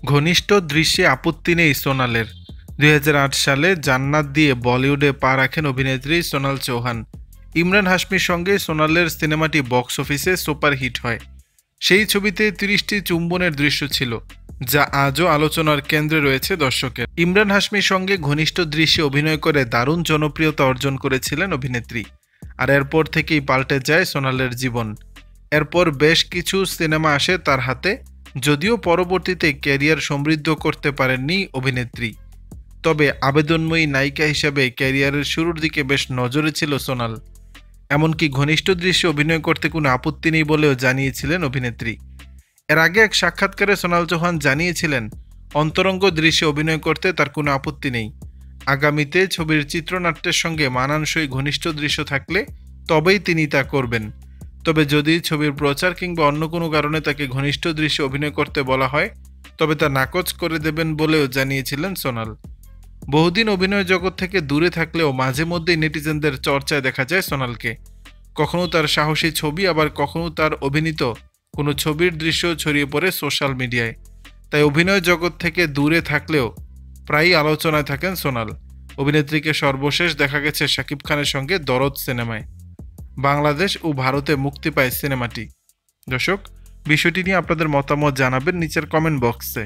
ঘনিষ্ঠ দৃশ্যে আপত্তি নেই সোনালের। ২০০৮ সালে জান্নাত দিয়ে বলিউডে পা রাখেন অভিনেত্রী সোনাল চৌহান। ইমরান হাশমির সঙ্গে সোনালের সিনেমাটি বক্স অফিসে সুপারহিট হয়। সেই ছবিতে ৩০টি চুম্বনের দৃশ্য ছিল, যা আজও আলোচনার কেন্দ্রে রয়েছে দর্শকের। ইমরান হাশমির সঙ্গে ঘনিষ্ঠ দৃশ্যে অভিনয় করে দারুণ জনপ্রিয়তা অর্জন করেছিলেন অভিনেত্রী। আর এরপর থেকেই পাল্টে যায় সোনালের জীবন। এরপর বেশ কিছু সিনেমা আসে তার হাতে, যদিও পরবর্তীতে ক্যারিয়ার সমৃদ্ধ করতে পারেননি অভিনেত্রী। তবে আবেদনময়ী নায়িকা হিসেবে ক্যারিয়ারের শুরুর দিকে বেশ নজরে ছিল সোনাল। এমনকি ঘনিষ্ঠ দৃশ্যে অভিনয় করতে কোনো আপত্তি নেই বলেও জানিয়েছিলেন অভিনেত্রী। এর আগে এক সাক্ষাৎকারে সোনাল চৌহান জানিয়েছিলেন, অন্তরঙ্গ দৃশ্যে অভিনয় করতে তার কোনো আপত্তি নেই। আগামীতে ছবির চিত্রনাট্যের সঙ্গে মানানসই ঘনিষ্ঠ দৃশ্য থাকলে তবেই তিনি তা করবেন। তবে যদি ছবির প্রচার কিংবা অন্য কোনো কারণে তাকে ঘনিষ্ঠ দৃশ্যে অভিনয় করতে বলা হয়, তবে তা নাকচ করে দেবেন বলেও জানিয়েছিলেন সোনাল। বহুদিন অভিনয় জগৎ থেকে দূরে থাকলেও মাঝে মধ্যেই নেটিজেনদের চর্চায় দেখা যায় সোনালকে। কখনো তার সাহসী ছবি, আবার কখনো তার অভিনীত কোনো ছবির দৃশ্য ছড়িয়ে পড়ে সোশ্যাল মিডিয়ায়। তাই অভিনয় জগৎ থেকে দূরে থাকলেও প্রায়ই আলোচনায় থাকেন সোনাল। অভিনেত্রীকে সর্বশেষ দেখা গেছে শাকিব খানের সঙ্গে দরদ সিনেমায়। বাংলাদেশ ও ভারতে মুক্তি পায় সিনেমাটি। দর্শক, বিষয়টি নিয়ে আপনাদের মতামত জানাবেন নিচের কমেন্ট বক্সে।